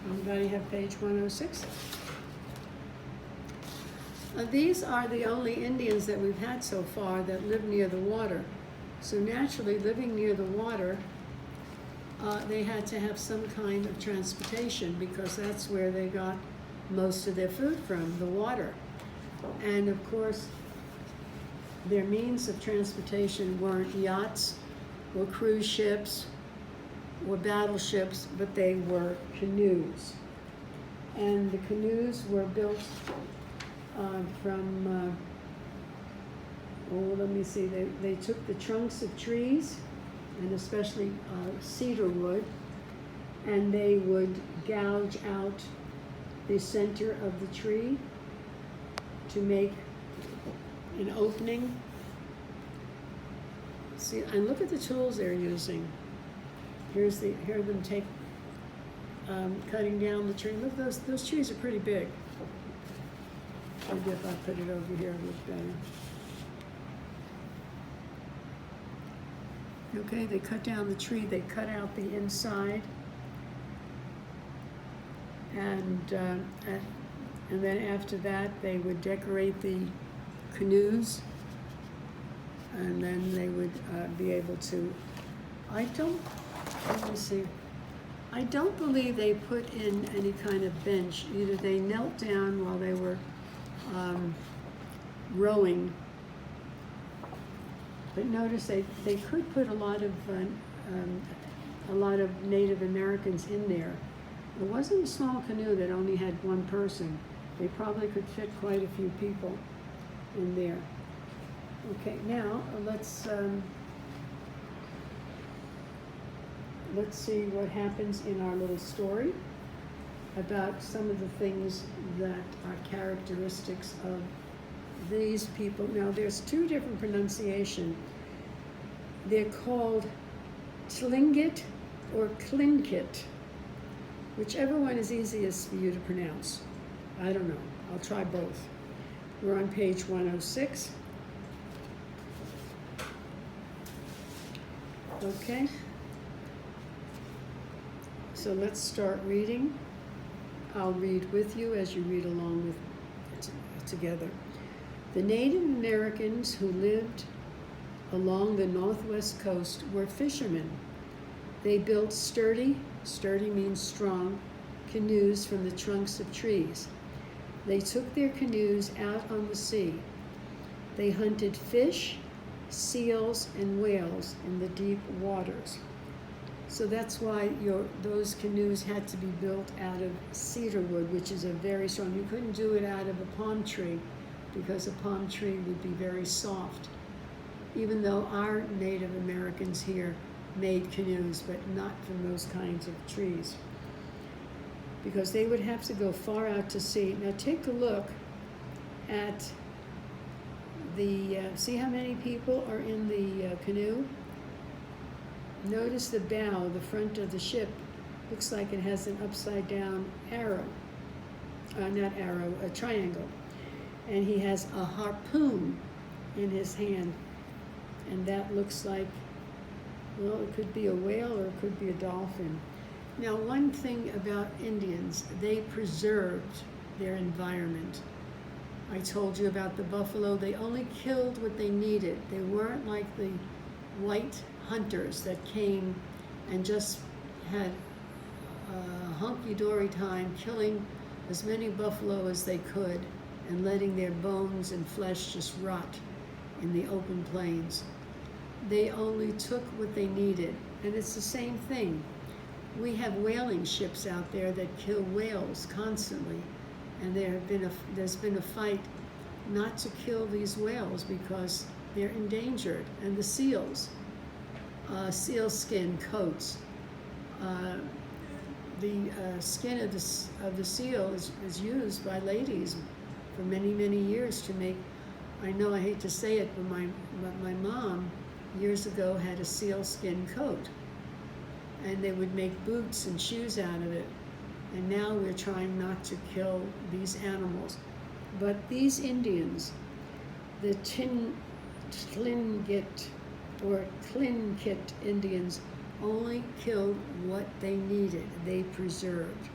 Anybody have page 106? These are the only Indians that we've had so far that live near the water. So naturally, living near the water, they had to have some kind of transportation because that's where they got most of their food from, the water. And of course, their means of transportation weren't yachts or cruise ships or battleships, but they were canoes. And the canoes were built let me see, they took the trunks of trees, and especially cedar wood, and they would gouge out the center of the tree to make an opening. See, and look at the tools they're using. Here them cutting down the tree. Look, those trees are pretty big. Maybe if I put it over here, it would look better. Okay, they cut down the tree, they cut out the inside, and then after that they would decorate the canoes, and then they would be able to, let me see, I don't believe they put in any kind of bench. Either they knelt down while they were rowing. But notice they could put a lot of Native Americans in there. It wasn't a small canoe that only had one person. They probably could fit quite a few people in there. Okay, now let's see what happens in our little story about some of the things that are characteristics of these people. Now, there's two different pronunciations. They're called Tlingit or Tlingit, whichever one is easiest for you to pronounce. I don't know. I'll try both. We're on page 106. Okay. So let's start reading. I'll read with you as you read along with together. The Native Americans who lived along the northwest coast were fishermen. They built sturdy means strong, canoes from the trunks of trees. They took their canoes out on the sea. They hunted fish, seals, and whales in the deep waters. So that's why those canoes had to be built out of cedar wood, which is a very strong. You couldn't do it out of a palm tree because a palm tree would be very soft. Even though our Native Americans here made canoes, but not from those kinds of trees, because they would have to go far out to sea. Now take a look at the, see how many people are in the canoe? Notice the bow, the front of the ship, looks like it has an upside down arrow, a triangle. And he has a harpoon in his hand. And that looks like, well, it could be a whale or it could be a dolphin. Now, one thing about Indians, they preserved their environment. I told you about the buffalo. They only killed what they needed. They weren't like the white hunters that came and just had a hunky-dory time killing as many buffalo as they could and letting their bones and flesh just rot in the open plains. They only took what they needed, and it's the same thing. We have whaling ships out there that kill whales constantly, and there's been a fight not to kill these whales because they're endangered. And the seals, seal skin coats. The skin of the seal is used by ladies for many, many years to make, I know I hate to say it, but my mom years ago had a seal skin coat, and they would make boots and shoes out of it. And now we're trying not to kill these animals. But these Indians, the Tlingit or Tlingit Indians, only killed what they needed. They preserved.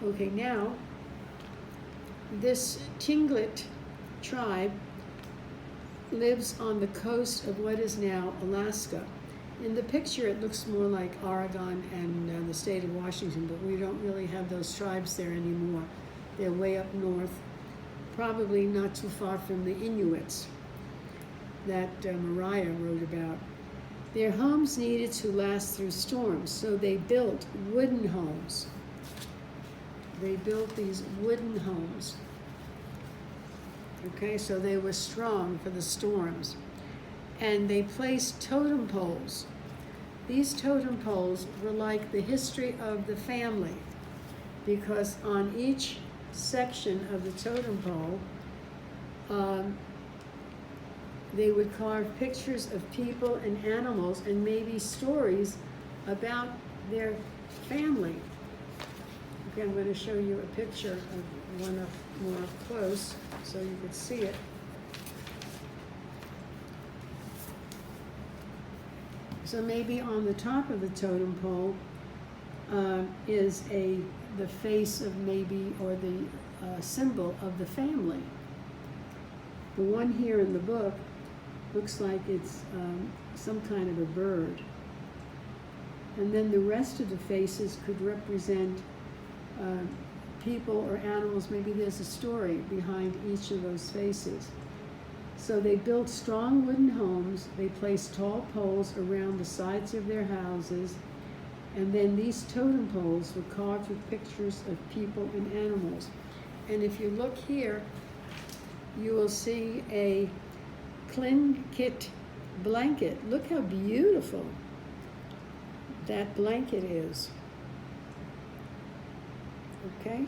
Okay, now, this Tlingit tribe lives on the coast of what is now Alaska. In the picture, it looks more like Oregon and the state of Washington, but we don't really have those tribes there anymore. They're way up north, probably not too far from the Inuits that Mariah wrote about. Their homes needed to last through storms, so they built wooden homes. They built these wooden homes. Okay, so they were strong for the storms. And they placed totem poles. These totem poles were like the history of the family, because on each section of the totem pole, they would carve pictures of people and animals and maybe stories about their family. Okay, I'm going to show you a picture of one up more up close so you could see it. So maybe on the top of the totem pole is the face of maybe, or the symbol of the family. The one here in the book looks like it's some kind of a bird. And then the rest of the faces could represent people or animals. Maybe there's a story behind each of those faces. So they built strong wooden homes. They placed tall poles around the sides of their houses. And then these totem poles were carved with pictures of people and animals. And if you look here, you will see a Tlingit blanket. Look how beautiful that blanket is. Okay?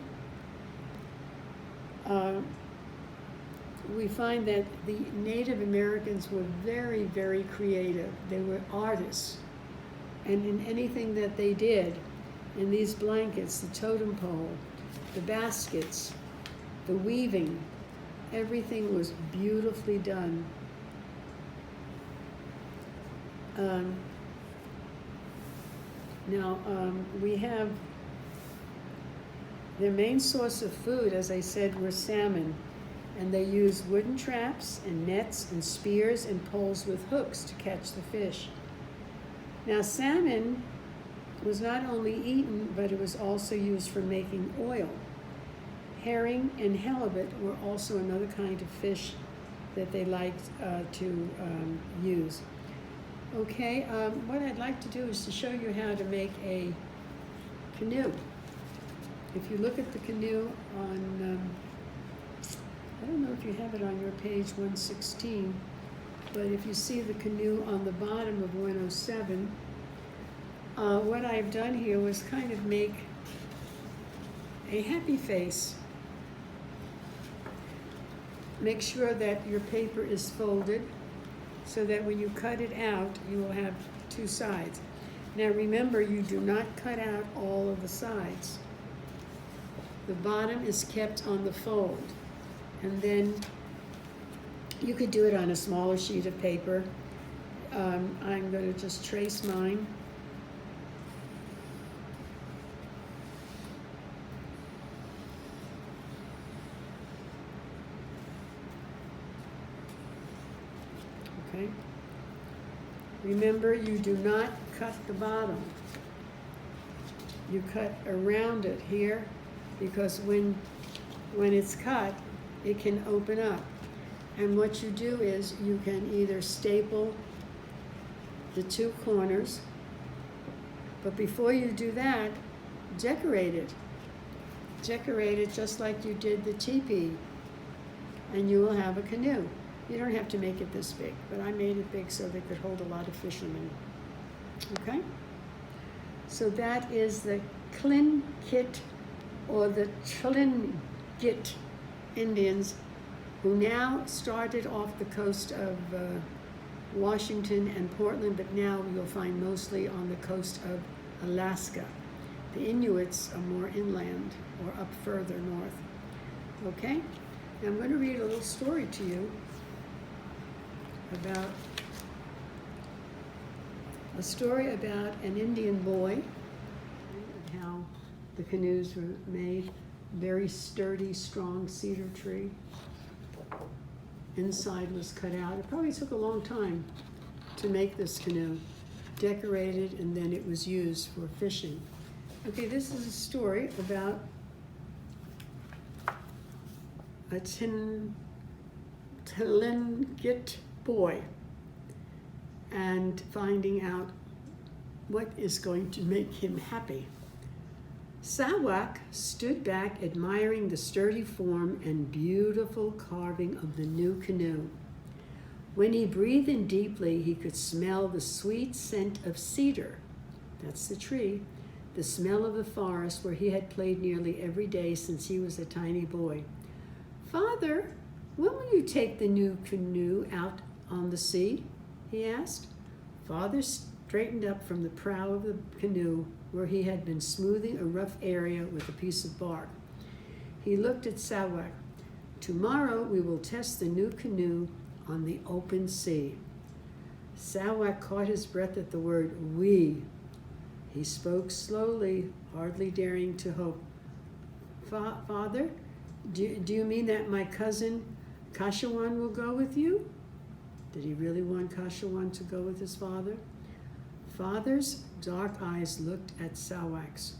We find that the Native Americans were very, very creative. They were artists. And in anything that they did, in these blankets, the totem pole, the baskets, the weaving, everything was beautifully done. We have their main source of food, as I said, were salmon. And they used wooden traps and nets and spears and poles with hooks to catch the fish. Now, salmon was not only eaten, but it was also used for making oil. Herring and halibut were also another kind of fish that they liked to use. Okay, what I'd like to do is to show you how to make a canoe. If you look at the canoe on, I don't know if you have it on your page 116, but if you see the canoe on the bottom of 107, what I've done here was kind of make a happy face. Make sure that your paper is folded so that when you cut it out, you will have two sides. Now remember, you do not cut out all of the sides. The bottom is kept on the fold. And then you could do it on a smaller sheet of paper. I'm going to just trace mine. Okay. Remember, you do not cut the bottom. You cut around it here, because when it's cut, it can open up. And what you do is you can either staple the two corners, but before you do that, decorate it. Decorate it just like you did the teepee, and you will have a canoe. You don't have to make it this big, but I made it big so they could hold a lot of fishermen. Okay? So that is the Tlingit, or the Tlingit Indians, who now started off the coast of Washington and Portland, but now you'll find mostly on the coast of Alaska. The Inuits are more inland, or up further north. Okay? Now I'm going to read a little story to you about an Indian boy, and how the canoes were made. Very sturdy, strong cedar tree. Inside was cut out. It probably took a long time to make this canoe. Decorated, and then it was used for fishing. Okay, this is a story about a Tlingit boy and finding out what is going to make him happy. Sawak stood back admiring the sturdy form and beautiful carving of the new canoe. When he breathed in deeply, he could smell the sweet scent of cedar. That's the tree. The smell of the forest where he had played nearly every day since he was a tiny boy. "Father, when will you take the new canoe out on the sea?" he asked. Father straightened up from the prow of the canoe where he had been smoothing a rough area with a piece of bark. He looked at Sawak. "Tomorrow we will test the new canoe on the open sea." Sawak caught his breath at the word "we." He spoke slowly, hardly daring to hope. "Father, do you mean that my cousin Kashawan will go with you?" Did he really want Kashawan to go with his father? Father's dark eyes looked at Sawak's.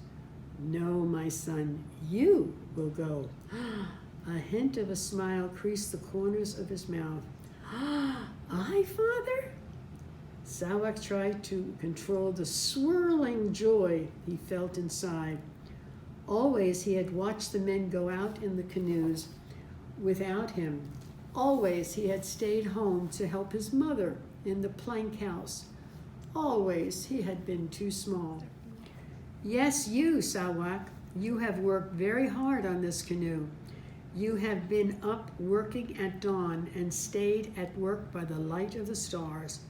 "No, my son, you will go." A hint of a smile creased the corners of his mouth. "I, Father?" Sawak tried to control the swirling joy he felt inside. Always he had watched the men go out in the canoes without him. Always he had stayed home to help his mother in the plank house. Always he had been too small. "Yes, you, Sawak, you have worked very hard on this canoe. You have been up working at dawn and stayed at work by the light of the stars.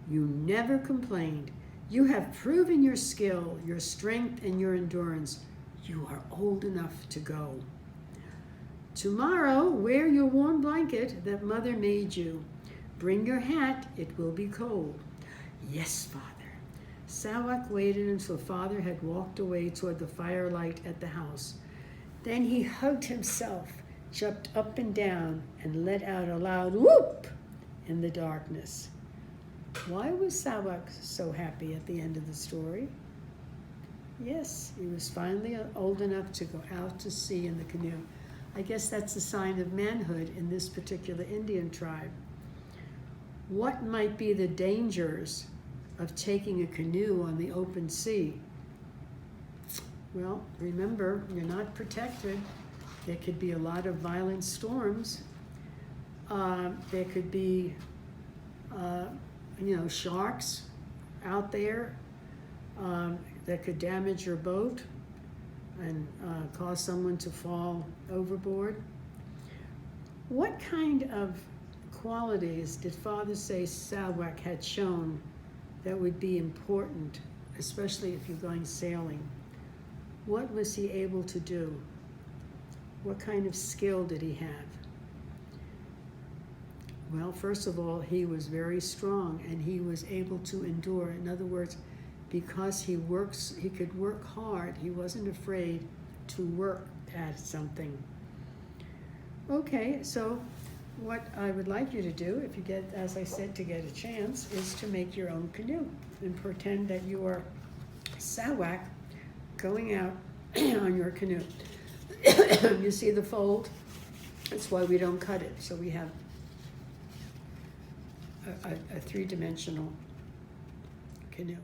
You never complained. You have proven your skill, your strength, and your endurance. You are old enough to go. Tomorrow, wear your warm blanket that Mother made you. Bring your hat, it will be cold." "Yes, Father." Sawak waited until Father had walked away toward the firelight at the house. Then he hugged himself, jumped up and down, and let out a loud whoop in the darkness. Why was Sawak so happy at the end of the story? Yes, he was finally old enough to go out to sea in the canoe. I guess that's a sign of manhood in this particular Indian tribe. What might be the dangers of taking a canoe on the open sea? Well, remember, you're not protected. There could be a lot of violent storms. There could be, sharks out there that could damage your boat and cause someone to fall overboard. What kind of qualities did Father say Sawak had shown that would be important, especially if you're going sailing? What was he able to do? What kind of skill did he have? Well, first of all, he was very strong and he was able to endure. In other words, because he could work hard. He wasn't afraid to work at something. Okay, so what I would like you to do, if you get, as I said, to get a chance, is to make your own canoe and pretend that you are Sawak going out on your canoe. You see the fold? That's why we don't cut it. So we have a three-dimensional canoe.